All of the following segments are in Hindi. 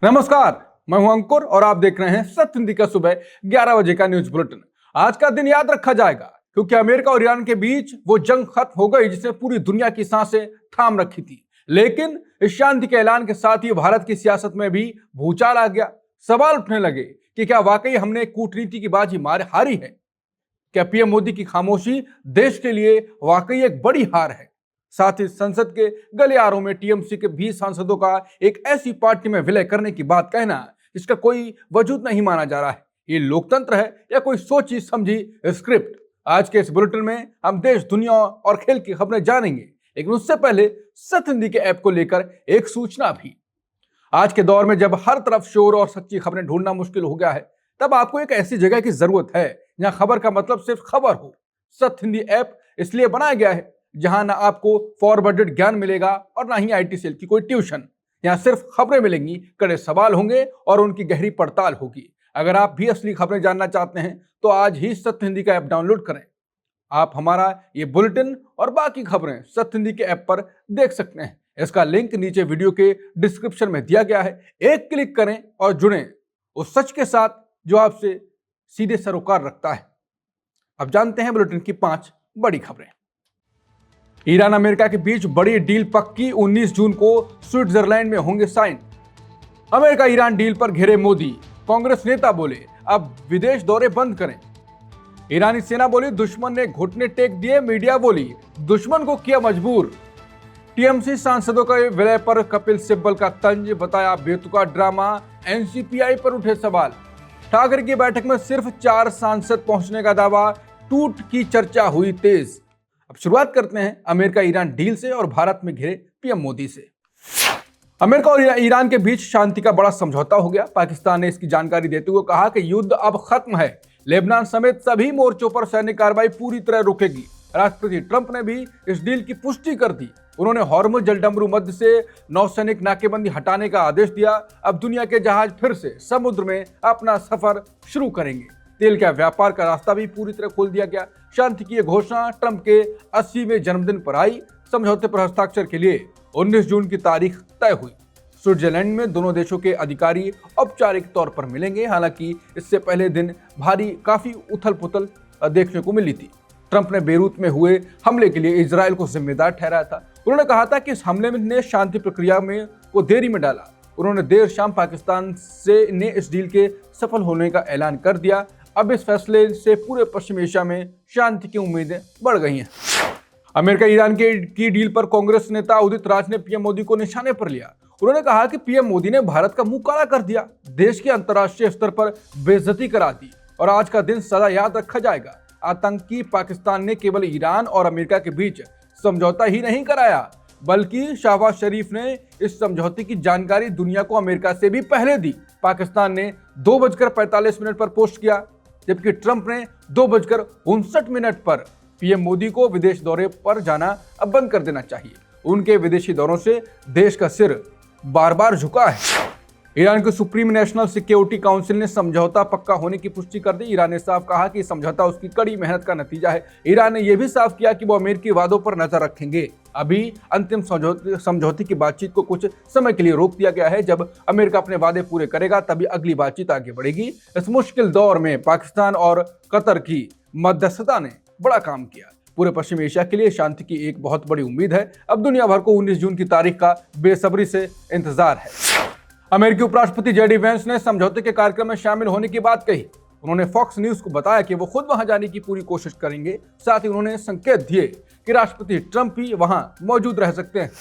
नमस्कार, मैं हूं अंकुर और आप देख रहे हैं सत्य हिंदी का सुबह 11 बजे का न्यूज बुलेटिन। आज का दिन याद रखा जाएगा क्योंकि अमेरिका और ईरान के बीच वो जंग खत्म हो गई जिसने पूरी दुनिया की सांसें थाम रखी थी। लेकिन इस शांति के ऐलान के साथ ही भारत की सियासत में भी भूचाल आ गया। सवाल उठने लगे कि क्या वाकई हमने कूटनीति की बाजी हारी है? क्या पीएम मोदी की खामोशी देश के लिए वाकई एक बड़ी हार है? साथ ही संसद के गलियारों में टीएमसी के 20 सांसदों का एक ऐसी पार्टी में विलय करने की बात कहना जिसका कोई वजूद नहीं माना जा रहा है, ये लोकतंत्र है या कोई सोची समझी स्क्रिप्ट? आज के इस बुलेटिन में हम देश, दुनिया और खेल की खबरें जानेंगे, लेकिन उससे पहले सत्य हिंदी के ऐप को लेकर एक सूचना भी। आज के दौर में जब हर तरफ शोर और सच्ची खबरें ढूंढना मुश्किल हो गया है, तब आपको एक ऐसी जगह की जरूरत है जहां खबर का मतलब सिर्फ खबर हो। सत्य हिंदी ऐप इसलिए बनाया गया है जहां ना आपको फॉरवर्डेड ज्ञान मिलेगा और ना ही आईटी सेल की कोई ट्यूशन। यहां सिर्फ खबरें मिलेंगी, कड़े सवाल होंगे और उनकी गहरी पड़ताल होगी। अगर आप भी असली खबरें जानना चाहते हैं तो आज ही सत्य हिंदी का ऐप डाउनलोड करें। आप हमारा ये बुलेटिन और बाकी खबरें सत्य हिंदी के ऐप पर देख सकते हैं। इसका लिंक नीचे वीडियो के डिस्क्रिप्शन में दिया गया है। एक क्लिक करें और जुड़ें उस सच के साथ जो आपसे सीधे सरोकार रखता है। अब जानते हैं बुलेटिन की 5 बड़ी खबरें। ईरान अमेरिका के बीच बड़ी डील पक्की, 19 जून को स्विट्जरलैंड में होंगे साइन। अमेरिका ईरान डील पर घिरे मोदी, कांग्रेस नेता बोले अब विदेश दौरे बंद करें। ईरानी सेना बोली दुश्मन ने घुटने टेक दिए, मीडिया बोली दुश्मन को किया मजबूर। टीएमसी सांसदों के विलय पर कपिल सिब्बल का तंज, बताया बेतुका ड्रामा। एनसीपीआई पर उठे सवाल। ठाकरे की बैठक में सिर्फ 4 सांसद पहुंचने का दावा, टूट की चर्चा हुई तेज। अब शुरुआत करते हैं अमेरिका ईरान डील से और भारत में घिरे पीएम मोदी से। अमेरिका और ईरान के बीच शांति का बड़ा समझौता हो गया। पाकिस्तान ने इसकी जानकारी देते हुए कहा कि युद्ध अब खत्म है। लेबनान समेत सभी मोर्चों पर सैन्य कार्रवाई पूरी तरह रुकेगी। राष्ट्रपति ट्रंप ने भी इस डील की पुष्टि कर दी। उन्होंने हॉर्मुज जलडमरू मध्य से नौसैनिक नाकेबंदी हटाने का आदेश दिया। अब दुनिया के जहाज फिर से समुद्र में अपना सफर शुरू करेंगे। तेल का व्यापार का रास्ता भी पूरी तरह खोल दिया गया। शांति की यह घोषणा ट्रंप के 80वें जन्मदिन पर आई। समझौते पर हस्ताक्षर के लिए 19 जून की तारीख तय हुई। स्विट्जरलैंड में दोनों देशों के अधिकारी औपचारिक तौर पर मिलेंगे। हालांकि इससे पहले दिन काफी उथल पुथल देखने को मिली थी। ट्रंप ने बेरूत में हुए हमले के लिए इजरायल को जिम्मेदार ठहराया था। उन्होंने कहा था कि इस हमले ने शांति प्रक्रिया में को देरी में डाला। उन्होंने देर शाम पाकिस्तान ने इस डील के सफल होने का ऐलान कर दिया। अब इस फैसले से पूरे पश्चिम एशिया में शांति की उम्मीदें बढ़ गई हैं। अमेरिका ईरान की डील पर कांग्रेस नेता उदित राज ने पीएम मोदी को निशाने पर लिया। उन्होंने कहा कि पीएम मोदी ने भारत का मुंह काला कर दिया, देश की अंतर्राष्ट्रीय स्तर पर बेइज्जती करा दी और आज का दिन सदा याद रखा जाएगा। आतंकी पाकिस्तान ने केवल ईरान और अमेरिका के बीच समझौता ही नहीं कराया, बल्कि शहबाज शरीफ ने इस समझौते की जानकारी दुनिया को अमेरिका से भी पहले दी। पाकिस्तान ने 2:45 पर पोस्ट किया, जबकि ट्रंप ने 2:59 पर। पीएम मोदी को विदेश दौरे पर जाना अब बंद कर देना चाहिए। उनके विदेशी दौरों से देश का सिर बार बार झुका है। ईरान के सुप्रीम नेशनल सिक्योरिटी काउंसिल ने समझौता पक्का होने की पुष्टि कर दी। ईरान ने साफ कहा कि समझौता उसकी कड़ी मेहनत का नतीजा है। ईरान ने यह भी साफ किया कि वो अमेरिकी वादों पर नजर रखेंगे। अभी अंतिम समझौते की बातचीत को कुछ समय के लिए रोक दिया गया है। जब अमेरिका अपने वादे पूरे करेगा तभी अगली बातचीत आगे बढ़ेगी। इस मुश्किल दौर में पाकिस्तान और कतर की मध्यस्थता ने बड़ा काम किया। पूरे पश्चिम एशिया के लिए शांति की एक बहुत बड़ी उम्मीद है। अब दुनिया भर को 19 जून की तारीख का बेसब्री से इंतजार है। अमेरिकी उपराष्ट्रपति जेडी वेंस ने समझौते के कार्यक्रम में शामिल होने की बात कही। उन्होंने फॉक्स न्यूज को बताया कि वो खुद वहां जाने की पूरी कोशिश करेंगे। साथ ही उन्होंने संकेत दिए कि राष्ट्रपति ट्रंप भी वहां मौजूद रह सकते हैं।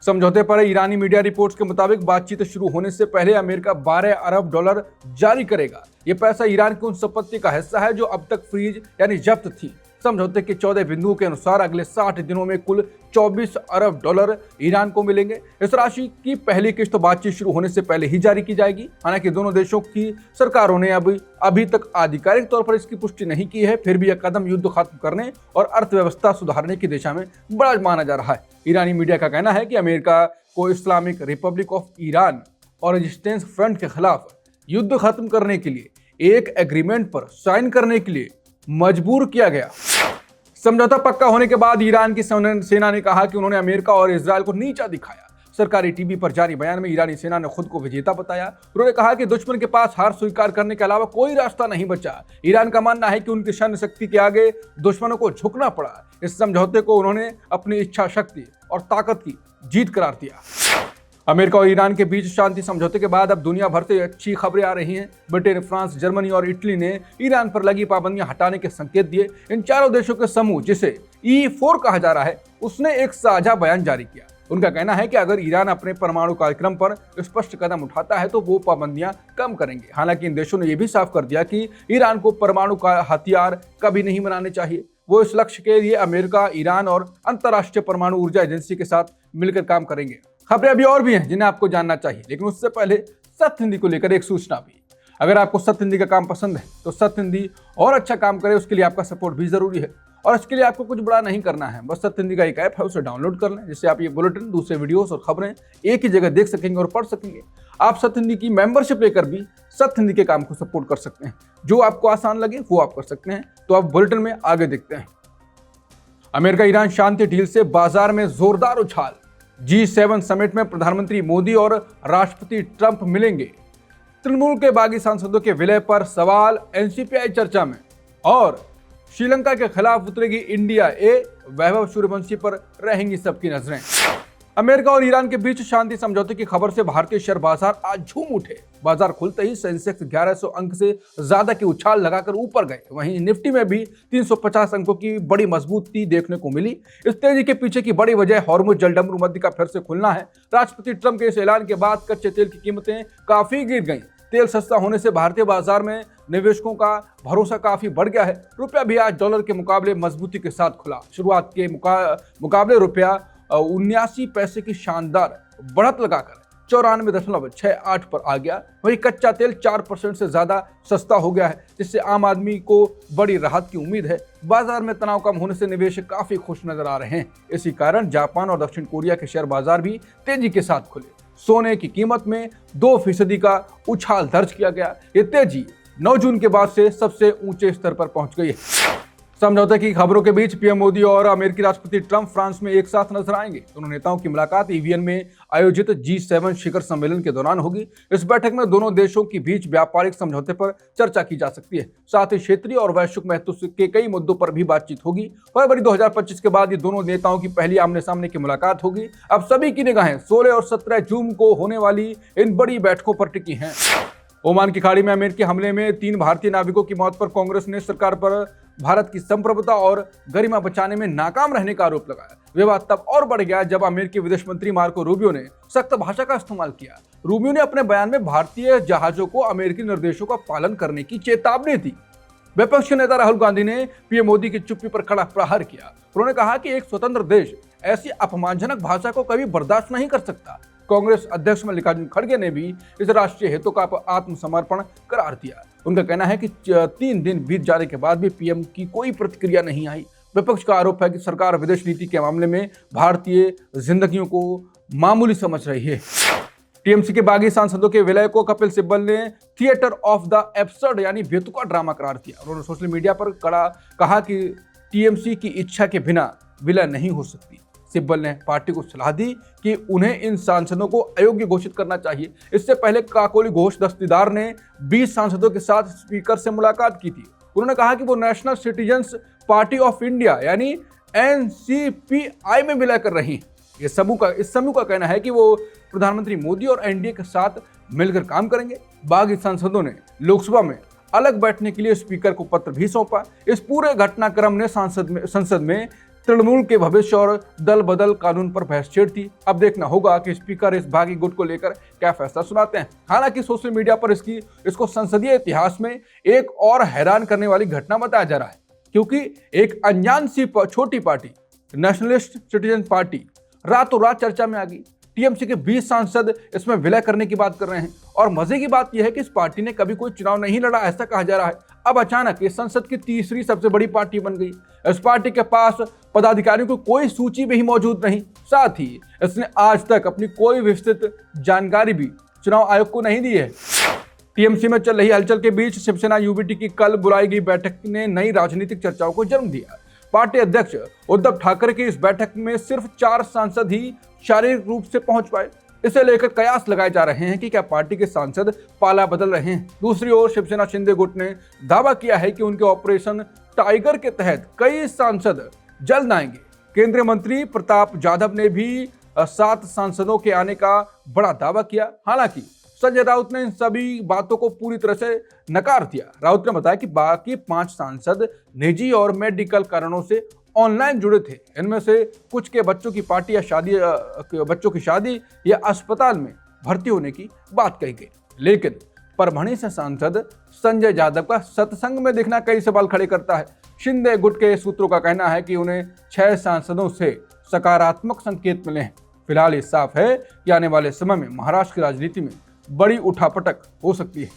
समझौते पर ईरानी मीडिया रिपोर्ट्स के मुताबिक बातचीत शुरू होने से पहले अमेरिका $12 अरब जारी करेगा। ये पैसा ईरान की उन संपत्ति का हिस्सा है जो अब तक फ्रीज यानी जब्त थी। समझौते के 14 बिंदुओं के अनुसार अगले 60 दिनों में कुल $24 अरब ईरान को मिलेंगे। इस राशि की पहली किस्त बातचीत शुरू होने से पहले ही जारी की जाएगी। हालांकि दोनों देशों की सरकारों ने अभी तक आधिकारिक तौर पर इसकी पुष्टि नहीं की है। फिर भी यह कदम युद्ध खत्म करने और अर्थव्यवस्था सुधारने की दिशा में बड़ा माना जा रहा है। ईरानी मीडिया का कहना है कि अमेरिका को इस्लामिक रिपब्लिक ऑफ ईरान और रेजिस्टेंस फ्रंट के खिलाफ युद्ध खत्म करने के लिए एक एग्रीमेंट पर साइन करने के लिए मजबूर किया गया। समझौता पक्का होने के बाद ईरान की सेना ने कहा कि उन्होंने अमेरिका और इजरायल को नीचा दिखाया। सरकारी टीवी पर जारी बयान में ईरानी सेना ने खुद को विजेता बताया। उन्होंने कहा कि दुश्मन के पास हार स्वीकार करने के अलावा कोई रास्ता नहीं बचा। ईरान का मानना है कि उनकी सैन्य शक्ति के आगे दुश्मनों को झुकना पड़ा। इस समझौते को उन्होंने अपनी इच्छा शक्ति और ताकत की जीत करार दिया। अमेरिका और ईरान के बीच शांति समझौते के बाद अब दुनिया भर से अच्छी खबरें आ रही हैं। ब्रिटेन, फ्रांस, जर्मनी और इटली ने ईरान पर लगी पाबंदियां हटाने के संकेत दिए। इन चारों देशों के समूह, जिसे E4 कहा जा रहा है, उसने एक साझा बयान जारी किया। उनका कहना है कि अगर ईरान अपने परमाणु कार्यक्रम पर स्पष्ट कदम उठाता है तो वो पाबंदियां कम करेंगे। हालांकि इन देशों ने यह भी साफ कर दिया कि ईरान को परमाणु का हथियार कभी नहीं बनाने चाहिए। वो इस लक्ष्य के लिए अमेरिका, ईरान और अंतर्राष्ट्रीय परमाणु ऊर्जा एजेंसी के साथ मिलकर काम करेंगे। खबरें अभी और भी हैं जिन्हें आपको जानना चाहिए, लेकिन उससे पहले सत्य हिंदी को लेकर एक सूचना भी। अगर आपको सत्य हिंदी का काम पसंद है तो सत्य हिंदी और अच्छा काम करे, उसके लिए आपका सपोर्ट भी जरूरी है। और इसके लिए आपको कुछ बड़ा नहीं करना है, बस सत्य हिंदी का एक ऐप है, उसे डाउनलोड कर लें, जिससे आप ये बुलेटिन, दूसरे वीडियोस और खबरें एक ही जगह देख सकेंगे और पढ़ सकेंगे। आप सत्य हिंदी की मेंबरशिप लेकर भी सत्य हिंदी के काम को सपोर्ट कर सकते हैं। जो आपको आसान लगे वो आप कर सकते हैं। तो आप बुलेटिन में आगे देखते हैं। अमेरिका ईरान शांति डील से बाजार में जोरदार उछाल। G7 समिट में प्रधानमंत्री मोदी और राष्ट्रपति ट्रंप मिलेंगे। तृणमूल के बागी सांसदों के विलय पर सवाल, NCPI चर्चा में। और श्रीलंका के खिलाफ उतरेगी इंडिया ए, वैभव सूर्यवंशी पर रहेंगी सबकी नजरें। अमेरिका और ईरान के बीच शांति समझौते की खबर से भारतीय शेयर बाजार आज झूम उठे। बाजार खुलते ही सेंसेक्स 1100 अंक से ज्यादा की उछाल लगाकर ऊपर गए। वहीं निफ्टी में भी 350 अंकों की बड़ी मजबूती देखने को मिली। इस तेजी के पीछे की बड़ी वजह हॉर्मुज जलडमरू मध्य का फिर से खुलना है। राष्ट्रपति ट्रंप के इस ऐलान के बाद कच्चे तेल की कीमतें काफी गिर गईं। तेल सस्ता होने से भारतीय बाजार में निवेशकों का भरोसा काफी बढ़ गया है। रुपया भी आज डॉलर के मुकाबले मजबूती के साथ खुला। शुरुआत के मुकाबले रुपया 79 पैसे की शानदार बढ़त लगाकर 94.68 पर आ गया। वहीं कच्चा तेल 4% से ज्यादा सस्ता हो गया है, जिससे आम आदमी को बड़ी राहत की उम्मीद है। बाजार में तनाव कम होने से निवेशक काफी खुश नजर आ रहे हैं। इसी कारण जापान और दक्षिण कोरिया के शेयर बाजार भी तेजी के साथ खुले। सोने की कीमत में 2% का उछाल दर्ज किया गया। ये तेजी 9 जून के बाद से सबसे ऊंचे स्तर पर पहुंच गई है। समझौते की खबरों के बीच पीएम मोदी और अमेरिकी राष्ट्रपति ट्रंप फ्रांस में एक साथ नजर आएंगे। दोनों नेताओं की मुलाकात ईवीएन में आयोजित G7 शिखर सम्मेलन के दौरान होगी। इस बैठक में दोनों देशों के बीच व्यापारिक समझौते पर चर्चा की जा सकती है। साथ ही क्षेत्रीय और वैश्विक महत्व के कई मुद्दों पर भी बातचीत होगी। फरवरी 2025 के बाद ये दोनों नेताओं की पहली आमने सामने की मुलाकात होगी। अब सभी की निगाहें 16 और 17 जून को होने वाली इन बड़ी बैठकों पर टिकी हैं। ओमान की खाड़ी में अमेरिकी हमले में 3 भारतीय नाविकों की मौत पर कांग्रेस ने सरकार पर भारत की संप्रभुता और गरिमा बचाने में नाकाम रहने का आरोप लगाया। विवाद तब और बढ़ गया जब अमेरिकी विदेश मंत्री मार्को रूबियो ने सख्त भाषा का इस्तेमाल किया। रूबियो ने अपने बयान में भारतीय जहाजों को अमेरिकी निर्देशों का पालन करने की चेतावनी दी। विपक्ष के नेता राहुल गांधी ने पीएम मोदी की चुप्पी पर कड़ा प्रहार किया। उन्होंने कहा कि एक स्वतंत्र देश ऐसी अपमानजनक भाषा को कभी बर्दाश्त नहीं कर सकता। कांग्रेस अध्यक्ष मल्लिकार्जुन खड़गे ने भी इस राष्ट्रीय हितों का आत्मसमर्पण करार दिया। उनका कहना है कि 3 दिन बीत जाने के बाद भी पीएम की कोई प्रतिक्रिया नहीं आई। विपक्ष का आरोप है कि सरकार विदेश नीति के मामले में भारतीय जिंदगियों को मामूली समझ रही है। टीएमसी के बागी सांसदों के विलय को कपिल सिब्बल ने थिएटर ऑफ द एब्सर्ड यानी बेतुका ड्रामा करार दिया। उन्होंने सोशल मीडिया पर कहा कि टीएमसी की इच्छा के बिना विलय नहीं हो सकती। सिब्बल ने पार्टी को सलाह दी कि उन्हें इन सांसदों को अयोग्य घोषित करना चाहिए। इससे पहले काकोली घोष दस्तीदार ने 20 सांसदों के साथ स्पीकर से मुलाकात की थी। उन्होंने कहा कि वो national citizens party of India यानी NCPI में विलय कर रही है। इस समूह का कहना है कि वो प्रधानमंत्री मोदी और एनडीए के साथ मिलकर काम करेंगे। बागी सांसदों ने लोकसभा में अलग बैठने के लिए स्पीकर को पत्र भी सौंपा। इस पूरे घटनाक्रम ने संसद में तृणमूल के भविष्य और दल बदल कानून पर बहस छेड़ थी। अब देखना होगा कि स्पीकर इस बागी गुट को लेकर क्या फैसला सुनाते हैं। हालांकि सोशल मीडिया पर इसको संसदीय इतिहास में एक और हैरान करने वाली घटना बताया जा रहा है, क्योंकि एक अनजान सी छोटी पार्टी नेशनलिस्ट सिटीजन पार्टी रातों रात चर्चा में आ गई। टीएमसी के 20 सांसद इसमें विलय करने की बात कर रहे हैं। और मजे की बात यह है कि इस पार्टी ने कभी कोई चुनाव नहीं लड़ा, ऐसा कहा जा रहा है। अब अचानक ये संसद की तीसरी सबसे बड़ी पार्टी बन गई। इस पार्टी के पास पदाधिकारियों की कोई सूची भी मौजूद नहीं। साथ ही इसने आज तक अपनी कोई विस्तृत जानकारी भी चुनाव आयोग को नहीं दी है। टीएमसी में चल रही हलचल के बीच शिवसेना यूबीटी की कल बुलाई गई बैठक ने नई राजनीतिक चर्चाओं को जन्म दिया। पार्टी अध्यक्ष उद्धव ठाकरे की इस बैठक में सिर्फ 4 सांसद ही शारीरिक रूप से पहुंच पाए। इसे लेकर कयास लगाए जा रहे हैं कि क्या पार्टी के सांसद पाला बदल रहे हैं। दूसरी ओर शिवसेना शिंदे गुट ने दावा किया है कि उनके ऑपरेशन टाइगर के तहत कई सांसद जल्द आएंगे। केंद्रीय मंत्री प्रताप यादव ने भी 7 सांसदों के आने का बड़ा दावा किया। हालांकि संजय राउत ने इन सभी बातों को पूरी तरह से नकार दिया। राउत ने बताया कि बाकी 5 सांसद निजी और मेडिकल कारणों से ऑनलाइन जुड़े थे। इनमें से कुछ के बच्चों की शादी या अस्पताल में भर्ती होने की बात कही गई। लेकिन परभणी से सांसद संजय यादव का सत्संग में दिखना कई सवाल खड़े करता है। शिंदे गुट के सूत्रों का कहना है कि उन्हें 6 सांसदों से सकारात्मक संकेत मिले हैं। फिलहाल ये साफ है कि आने वाले समय में महाराष्ट्र की राजनीति में बड़ी उठापटक हो सकती है।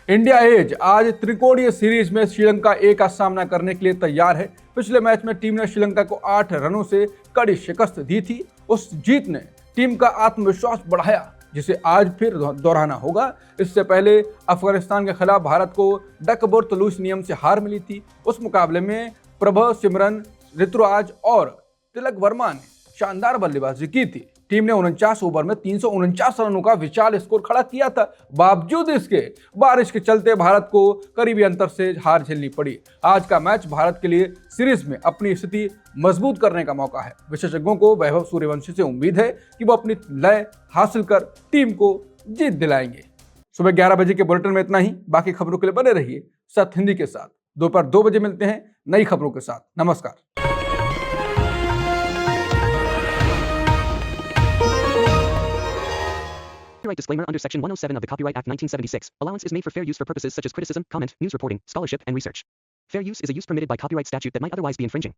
इंडिया एज आज त्रिकोणीय सीरीज में श्रीलंका ए का सामना करने के लिए तैयार है। पिछले मैच में टीम ने श्रीलंका को 8 रनों से कड़ी शिकस्त दी थी। उस जीत ने टीम का आत्मविश्वास बढ़ाया, जिसे आज फिर दोहराना होगा। इससे पहले अफगानिस्तान के खिलाफ भारत को डकवर्थ-लुईस नियम से हार मिली थी। उस मुकाबले में प्रभव, सिमरन, ऋतुराज और तिलक वर्मा ने शानदार बल्लेबाजी की थी। टीम ने 49 ओवर में 349 रनों का विशाल स्कोर खड़ा किया था। बावजूद इसके बारिश के चलते भारत को करीबी अंतर से हार झेलनी पड़ी। आज का मैच भारत के लिए सीरीज में अपनी स्थिति मजबूत करने का मौका है। विशेषज्ञों को वैभव सूर्यवंशी से उम्मीद है कि वो अपनी लय हासिल कर टीम को जीत दिलाएंगे। सुबह 11 बजे के बुलेटिन में इतना ही। बाकी खबरों के लिए बने रहिए सत्य हिंदी के साथ। दोपहर 2 बजे मिलते हैं नई खबरों के साथ। नमस्कार। Copyright disclaimer under Section 107 of the Copyright Act 1976. Allowance is made for fair use for purposes such as criticism, comment, news reporting, scholarship, and research. Fair use is a use permitted by copyright statute that might otherwise be infringing.